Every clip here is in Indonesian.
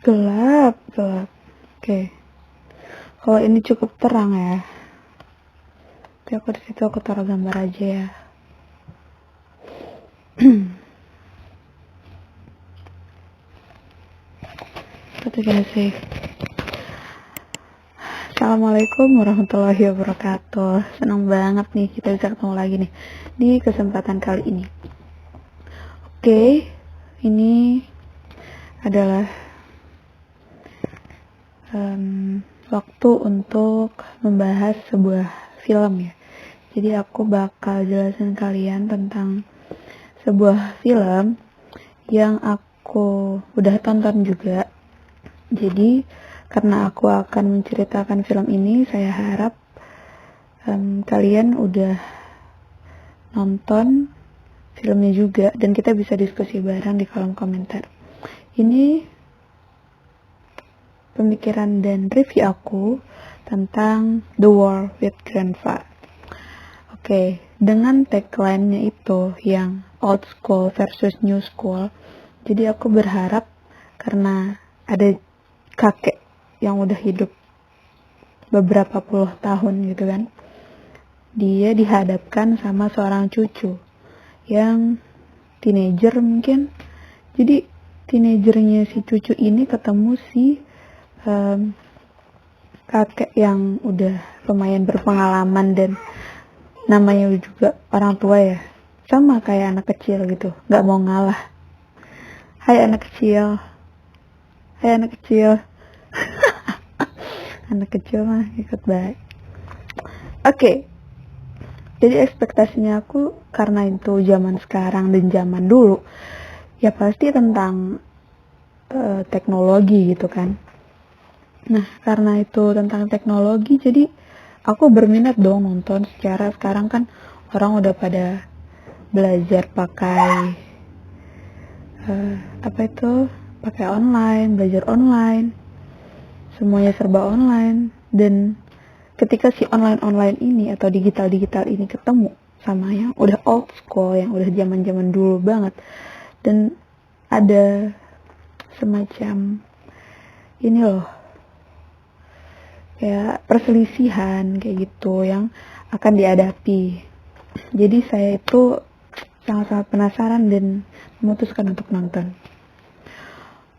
Gelap. Oke. Kalau ini cukup terang ya. Tapi aku di situ aku taruh gambar aja ya. What you gonna say? Assalamualaikum warahmatullahi wabarakatuh. Senang banget nih kita bisa ketemu lagi nih di kesempatan kali ini. Oke, ini adalah waktu untuk membahas sebuah film ya. Jadi aku bakal jelasin kalian tentang sebuah film yang aku udah tonton juga. Jadi karena aku akan menceritakan film ini, saya harap kalian udah nonton filmnya juga dan kita bisa diskusi bareng di kolom komentar. Ini pemikiran dan review aku tentang The War with Grandpa. Oke, dengan tagline-nya itu yang old school versus new school. Jadi aku berharap karena ada kakek yang udah hidup beberapa puluh tahun gitu kan, dia dihadapkan sama seorang cucu yang teenager mungkin. Jadi teenagernya si cucu ini ketemu si kakek yang udah lumayan berpengalaman dan namanya juga orang tua ya, sama kayak anak kecil gitu, gak mau ngalah. Hai anak kecil anak kecil mah ikut baik. Oke. Jadi ekspektasinya aku karena itu zaman sekarang dan zaman dulu ya pasti tentang teknologi gitu kan. Nah karena itu tentang teknologi, jadi aku berminat dong nonton. Secara sekarang kan orang udah pada belajar pakai pakai online, belajar online, semuanya serba online. Dan ketika si online ini atau digital ini ketemu sama yang udah old school, yang udah zaman dulu banget, dan ada semacam ini loh, kayak perselisihan kayak gitu yang akan dihadapi. Jadi saya itu sangat-sangat penasaran dan memutuskan untuk nonton.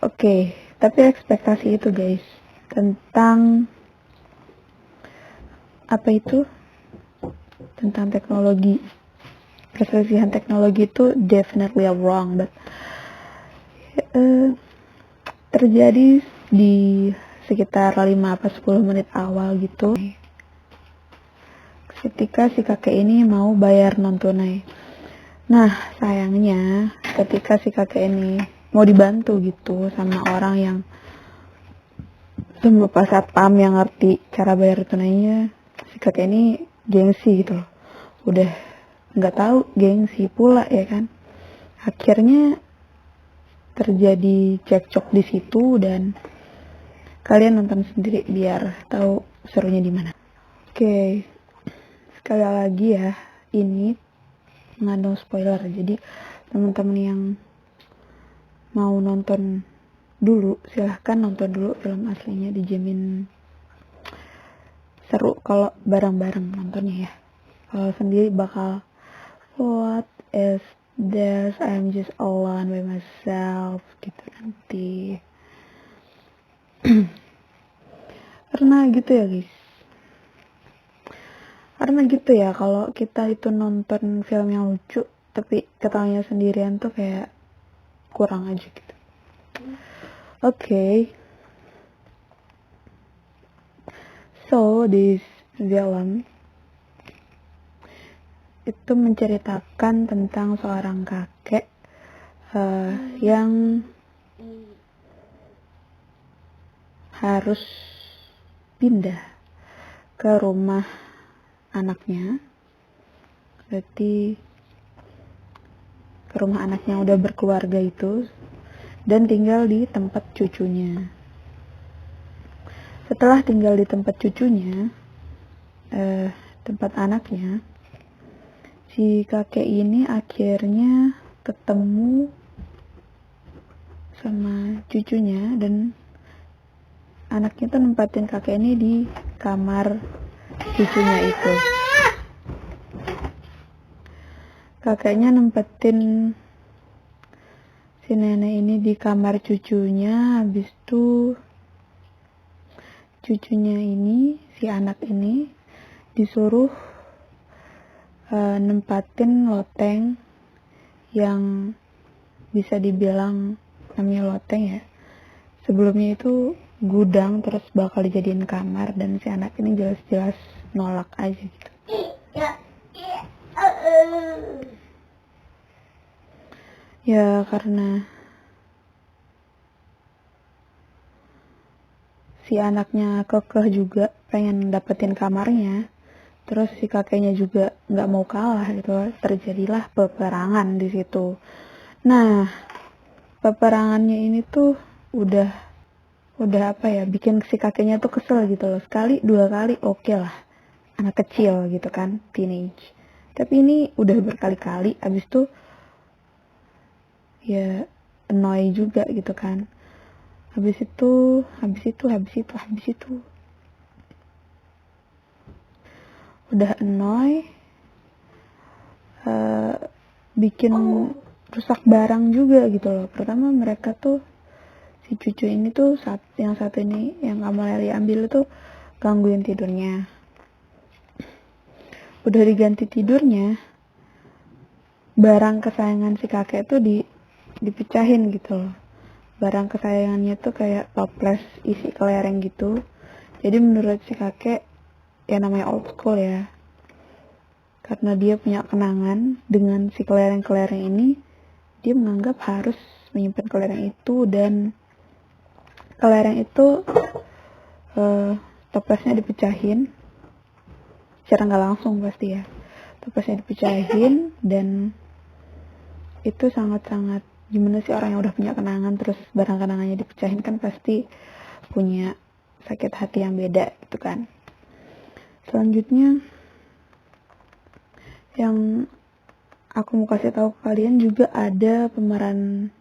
Oke, tapi ekspektasi itu guys tentang tentang teknologi, perselisihan teknologi itu definitely wrong, but terjadi di sekitar 5-10 menit awal gitu, ketika si kakek ini mau bayar non tunai. Nah sayangnya ketika si kakek ini mau dibantu gitu sama orang yang sama Pak Satpam yang ngerti cara bayar tunainya, si kakek ini gengsi gitu loh. Udah nggak tahu gengsi pula ya kan. Akhirnya terjadi cekcok di situ dan kalian nonton sendiri biar tahu serunya di mana. Oke, sekali lagi ya, ini mengandung spoiler. Jadi teman-teman yang mau nonton dulu silahkan nonton dulu film aslinya, dijamin seru kalau bareng-bareng nontonnya ya. Kalau sendiri bakal what is this, I'm just alone by myself gitu nanti. Karena gitu ya guys, karena gitu ya kalau kita itu nonton film yang lucu tapi ketawanya sendirian tuh kayak kurang aja gitu. Okay. So this film itu menceritakan tentang seorang kakek yang harus pindah ke rumah anaknya, berarti ke rumah anaknya yang udah berkeluarga itu, dan tinggal di tempat cucunya. Setelah tinggal di tempat cucunya, tempat anaknya, si kakek ini akhirnya ketemu sama cucunya dan anaknya tuh nempatin kakek ini di kamar cucunya itu. Kakeknya nempatin si nenek ini di kamar cucunya, habis itu cucunya ini, si anak ini disuruh nempatin loteng yang bisa dibilang namanya loteng ya. Sebelumnya itu gudang, terus bakal dijadiin kamar, dan si anak ini jelas-jelas nolak aja gitu. Ya karena si anaknya kekeh juga pengen dapetin kamarnya, terus si kakeknya juga nggak mau kalah gitu, terjadilah peperangan di situ. Nah, peperangannya ini tuh udah apa ya, bikin si kakeknya tuh kesel gitu loh. Sekali dua kali oke lah, anak kecil gitu kan, teenage. Tapi ini udah berkali-kali, abis tuh ya annoy juga gitu kan. Habis itu udah annoy, bikin rusak barang juga gitu loh. Pertama mereka tuh, si cucu ini tuh yang satu ini yang Amalia ambil itu gangguin tidurnya. Udah diganti tidurnya, barang kesayangan si kakek tuh dipecahin gitu loh. Barang kesayangannya tuh kayak toples isi kelereng gitu. Jadi menurut si kakek, ya namanya old school ya, karena dia punya kenangan dengan si kelereng-kelereng ini, dia menganggap harus menyimpan kelereng itu, dan kelereng itu toplesnya dipecahin secara nggak langsung pasti ya. Toplesnya dipecahin, dan itu sangat-sangat, gimana sih orang yang udah punya kenangan terus barang kenangannya dipecahin, kan pasti punya sakit hati yang beda gitu kan. Selanjutnya yang aku mau kasih tahu ke kalian, juga ada pemeran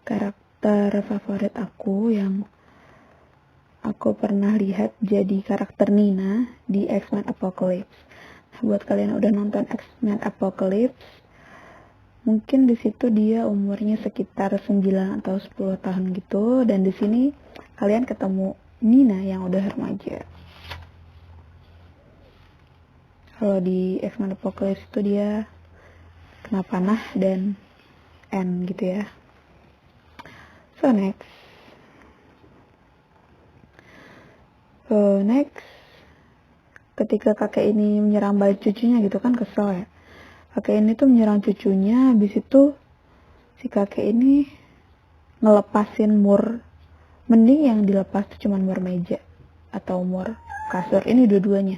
karakter favorit aku yang aku pernah lihat jadi karakter Nina di X-Men Apocalypse. Nah, buat kalian yang udah nonton X-Men Apocalypse, mungkin di situ dia umurnya sekitar 9 atau 10 tahun gitu, dan di sini kalian ketemu Nina yang udah remaja. Kalau di X-Men Apocalypse itu dia kena panah dan N gitu ya. So next, ketika kakek ini menyerang balik cucunya gitu kan, kesel ya. Kakek ini tuh menyerang cucunya, habis itu si kakek ini ngelepasin mur. Mending yang dilepas tuh cuman mur meja atau mur kasur, ini dua-duanya.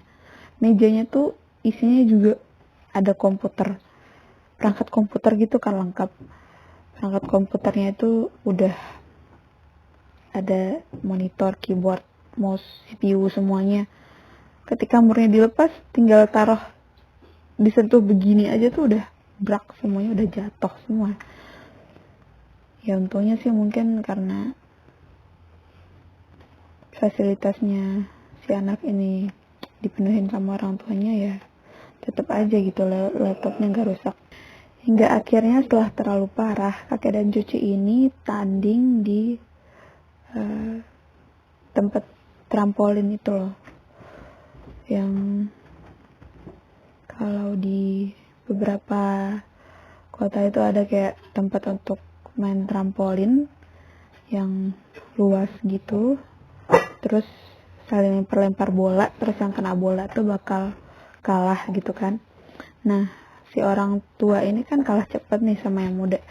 Mejanya tuh isinya juga ada komputer, perangkat komputer gitu kan, lengkap. Perangkat komputernya itu udah ada monitor, keyboard, mouse, CPU, semuanya. Ketika murnya dilepas, tinggal taruh, disentuh begini aja tuh udah brak, semuanya udah jatuh semua. Ya untungnya sih mungkin karena fasilitasnya si anak ini dipenuhin sama orang tuanya, ya tetap aja gitu laptopnya nggak rusak. Hingga akhirnya setelah terlalu parah, kakek dan cucu ini tanding di tempat trampolin itu loh, yang kalau di beberapa kota itu ada kayak tempat untuk main trampolin yang luas gitu, terus saling lempar bola, terus yang kena bola tuh bakal kalah gitu kan. Nah, si orang tua ini kan kalah cepet nih sama yang muda,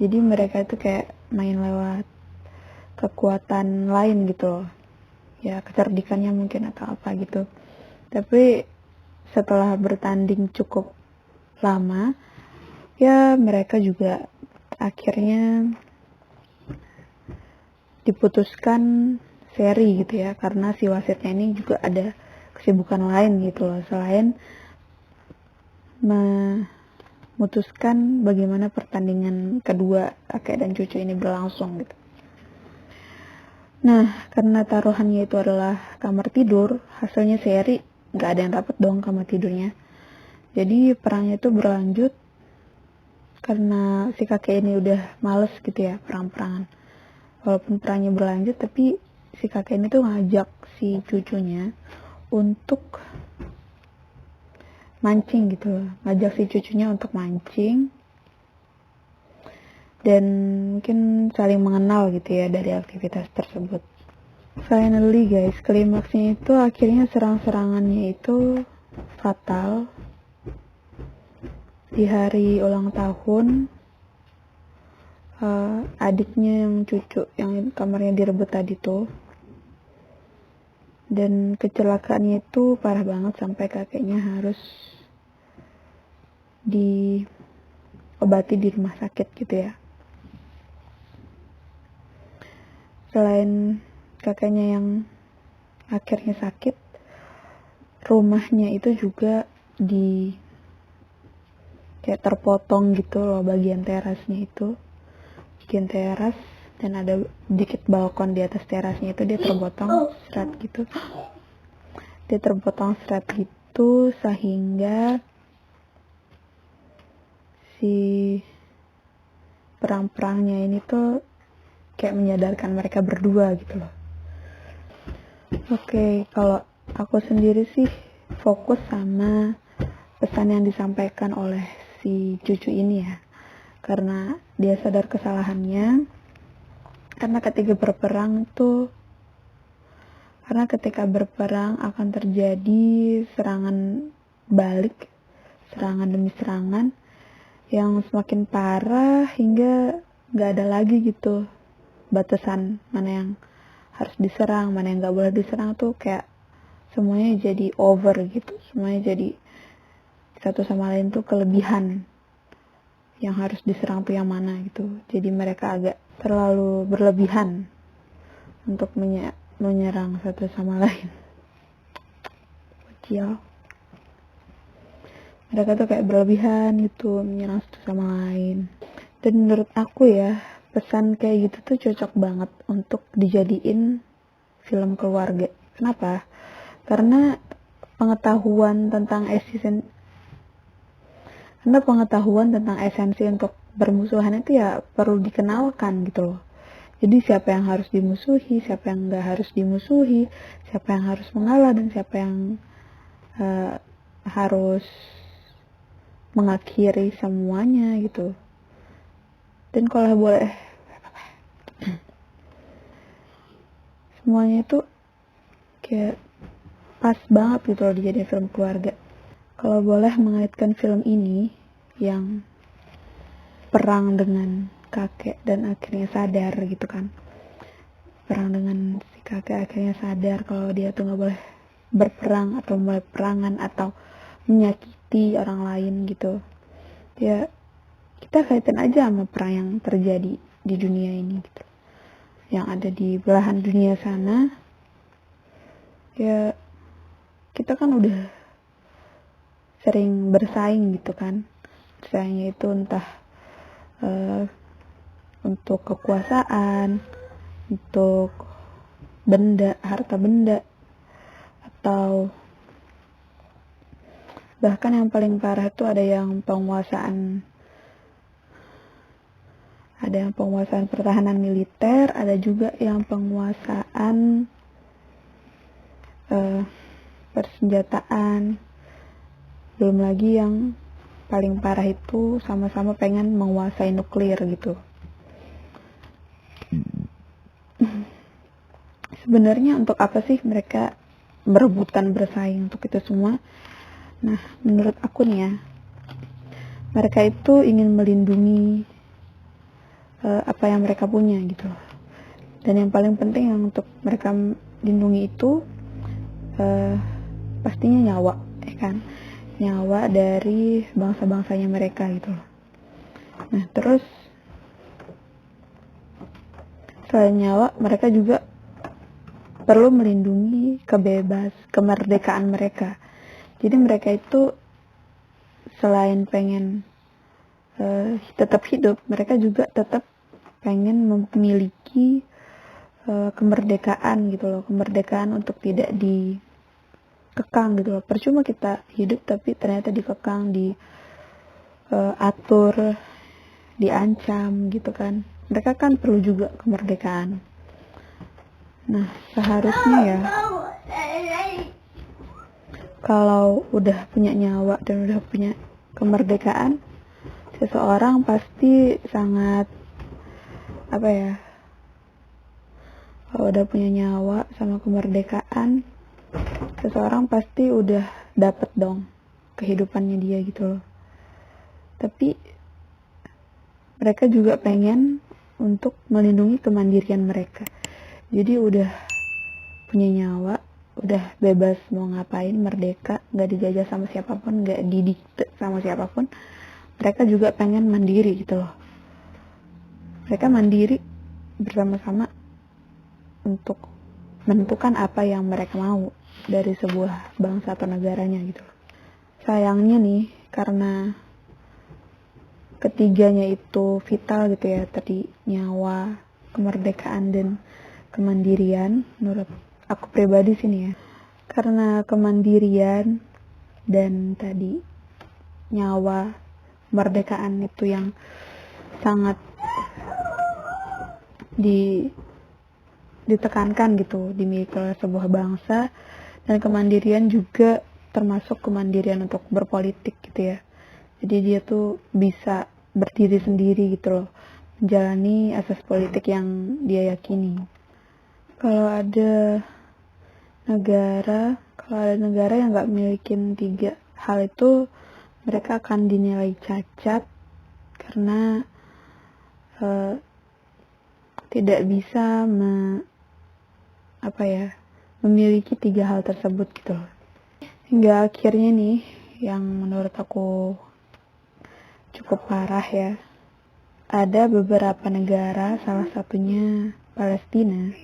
jadi mereka itu kayak main lewat kekuatan lain gitu loh, ya kecerdikannya mungkin atau apa gitu. Tapi setelah bertanding cukup lama, ya mereka juga akhirnya diputuskan seri gitu ya, karena si wasitnya ini juga ada kesibukan lain gitu loh, selain memutuskan bagaimana pertandingan kedua kakek dan cucu ini berlangsung gitu. Nah, karena taruhannya itu adalah kamar tidur, hasilnya seri, nggak ada yang dapat dong kamar tidurnya. Jadi perangnya itu berlanjut karena si kakek ini udah males gitu ya perang-perangan. Walaupun perangnya berlanjut, tapi si kakek ini tuh ngajak si cucunya untuk mancing gitu loh. Ngajak si cucunya untuk mancing dan mungkin saling mengenal gitu ya dari aktivitas tersebut. Finally guys, klimaksnya itu akhirnya serang-serangannya itu fatal di hari ulang tahun adiknya yang cucu yang kamarnya direbut tadi tuh. Dan kecelakaannya itu parah banget sampai kakeknya harus diobati di rumah sakit gitu ya. Selain kakeknya yang akhirnya sakit, rumahnya itu juga kayak terpotong gitu loh bagian terasnya itu. Bagian teras dan ada dikit balkon di atas terasnya itu dia terpotong serat gitu. Dia terpotong serat gitu sehingga si perang-perangnya ini tuh kayak menyadarkan mereka berdua gitu loh. Oke, kalau aku sendiri sih fokus sama pesan yang disampaikan oleh si cucu ini ya. Karena dia sadar kesalahannya. Karena ketika berperang akan terjadi serangan balik, serangan demi serangan yang semakin parah hingga gak ada lagi gitu batasan mana yang harus diserang, mana yang gak boleh diserang tuh kayak semuanya jadi over gitu, semuanya jadi satu sama lain tuh kelebihan yang harus diserang tuh yang mana gitu. Jadi mereka agak terlalu berlebihan untuk menyerang satu sama lain. Kecil. Mereka tuh kayak berlebihan gitu menyerang satu sama lain. Dan menurut aku ya, pesan kayak gitu tuh cocok banget untuk dijadiin film keluarga. Kenapa? Karena pengetahuan tentang esensi untuk bermusuhan itu ya perlu dikenalkan gitu loh. Jadi siapa yang harus dimusuhi, siapa yang nggak harus dimusuhi, siapa yang harus mengalah dan siapa yang harus mengakhiri semuanya gitu. Dan kalau boleh semuanya itu kayak pas banget gitu loh dijadiin film keluarga. Kalau boleh mengaitkan film ini yang perang dengan kakek dan akhirnya sadar gitu kan, perang dengan si kakek akhirnya sadar kalau dia tuh gak boleh berperang atau mulai perangan atau menyakiti orang lain gitu ya. Kita kaitin aja sama perang yang terjadi di dunia ini gitu, yang ada di belahan dunia sana ya. Kita kan udah sering bersaing gitu kan, bersaingnya itu entah untuk kekuasaan, untuk benda, harta benda, atau bahkan yang paling parah itu ada yang penguasaan pertahanan militer, ada juga yang penguasaan persenjataan, belum lagi yang paling parah itu sama-sama pengen menguasai nuklir gitu. Sebenarnya untuk apa sih mereka berebutan bersaing untuk itu semua? Nah, menurut aku nih ya, mereka itu ingin melindungi apa yang mereka punya gitu. Dan yang paling penting yang untuk mereka lindungi itu pastinya nyawa, ya kan? Nyawa dari bangsa-bangsanya mereka gitu. Nah, terus selain nyawa, mereka juga perlu melindungi kemerdekaan mereka. Jadi mereka itu selain pengen tetap hidup, mereka juga tetap pengen memiliki kemerdekaan gitu loh, kemerdekaan untuk tidak dikekang gitu loh. Percuma kita hidup tapi ternyata dikekang, diatur, diancam gitu kan. Mereka kan perlu juga kemerdekaan. Nah, seharusnya ya kalau udah punya nyawa dan udah punya kemerdekaan, seseorang pasti sangat kalau udah punya nyawa sama kemerdekaan, seseorang pasti udah dapet dong kehidupannya dia gitu loh. Tapi mereka juga pengen untuk melindungi kemandirian mereka. Jadi udah punya nyawa, udah bebas mau ngapain, merdeka, gak dijajah sama siapapun, gak didikte sama siapapun. Mereka juga pengen mandiri gitu loh. Mereka mandiri bersama-sama untuk menentukan apa yang mereka mau dari sebuah bangsa atau negaranya gitu. Sayangnya nih, karena ketiganya itu vital gitu ya, tadi nyawa, kemerdekaan, dan kemandirian, menurut aku pribadi sini ya. Karena kemandirian dan tadi nyawa, kemerdekaan itu yang sangat ditekankan gitu, dimiliki oleh sebuah bangsa, dan kemandirian juga termasuk kemandirian untuk berpolitik gitu ya. Jadi dia tuh bisa berdiri sendiri gitu loh, menjalani asas politik yang dia yakini. Kalau ada negara yang nggak milikin 3 hal itu, mereka akan dinilai cacat karena tidak bisa memiliki 3 hal tersebut gitu loh. Hingga akhirnya nih, yang menurut aku cukup parah ya, ada beberapa negara, salah satunya Palestina,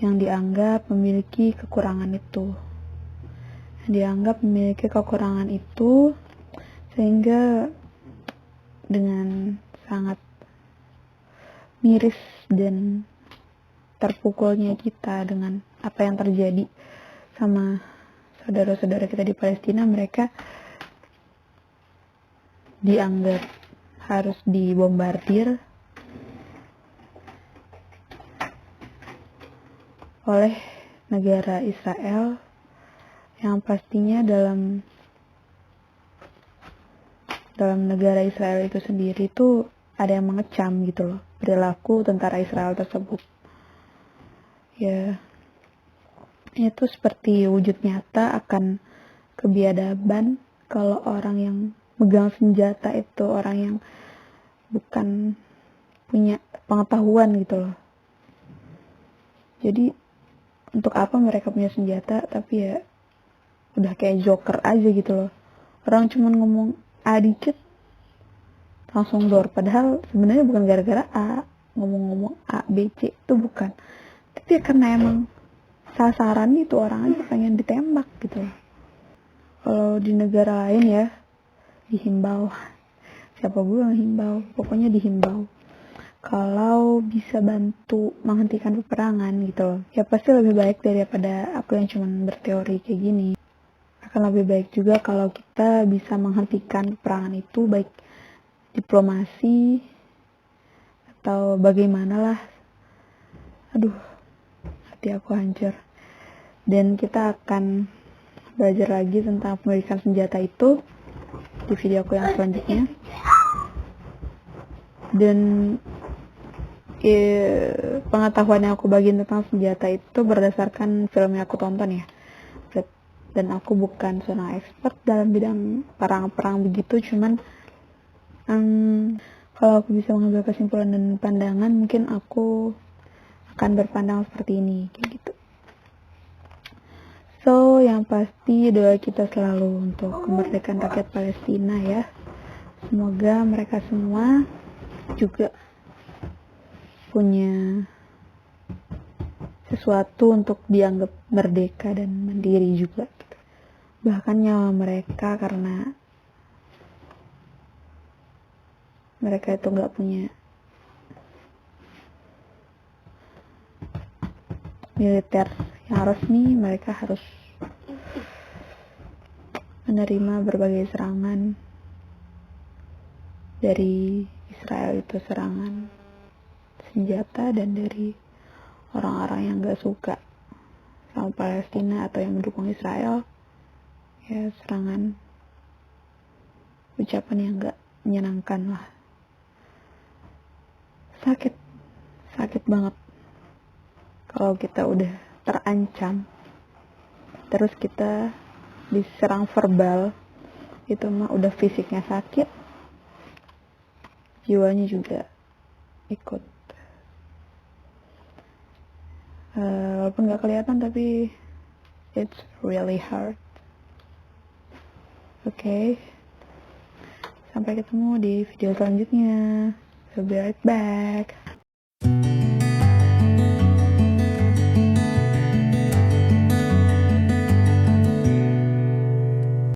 yang dianggap memiliki kekurangan itu. Sehingga dengan sangat miris dan terpukulnya kita dengan apa yang terjadi sama saudara-saudara kita di Palestina, mereka dianggap harus dibombardir oleh negara Israel, yang pastinya dalam negara Israel itu sendiri tuh ada yang mengecam gitu loh perilaku tentara Israel tersebut. Ya, itu seperti wujud nyata akan kebiadaban kalau orang yang megang senjata itu orang yang bukan punya pengetahuan gitu loh. Jadi untuk apa mereka punya senjata tapi ya udah kayak joker aja gitu loh. Orang cuma ngomong A dikit langsung door, padahal sebenarnya bukan gara-gara A, ngomong-ngomong A, B, C itu bukan, tapi karena emang sasaran itu orang aja pengen ditembak gitu loh. Kalau di negara lain ya dihimbau, siapa gue ngehimbau, pokoknya dihimbau kalau bisa bantu menghentikan peperangan gitu loh. Ya pasti lebih baik daripada aku yang cuma berteori kayak gini. Akan lebih baik juga kalau kita bisa menghentikan peperangan itu, baik diplomasi atau bagaimana lah. Aduh, hati aku hancur. Dan kita akan belajar lagi tentang pemilikan senjata itu di video aku yang selanjutnya. Dan pengetahuan yang aku bagiin tentang senjata itu berdasarkan film yang aku tonton ya. Dan aku bukan seorang expert dalam bidang perang-perang begitu, cuman kalau aku bisa mengambil kesimpulan dan pandangan, mungkin aku akan berpandang seperti ini, kayak gitu. So, yang pasti doa kita selalu untuk kemerdekaan rakyat Palestina ya. Semoga mereka semua juga punya sesuatu untuk dianggap merdeka dan mandiri juga gitu. Bahkan nyawa mereka, karena mereka itu gak punya militer yang resmi, mereka harus menerima berbagai serangan dari Israel, itu serangan senjata, dan dari orang-orang yang gak suka sama Palestina atau yang mendukung Israel, ya serangan ucapan yang gak menyenangkan lah. Sakit banget kalau kita udah terancam terus kita diserang verbal. Itu mah udah fisiknya sakit, jiwanya juga ikut. Walaupun gak kelihatan, tapi it's really hard. Oke. Sampai ketemu di video selanjutnya. I'll be right back.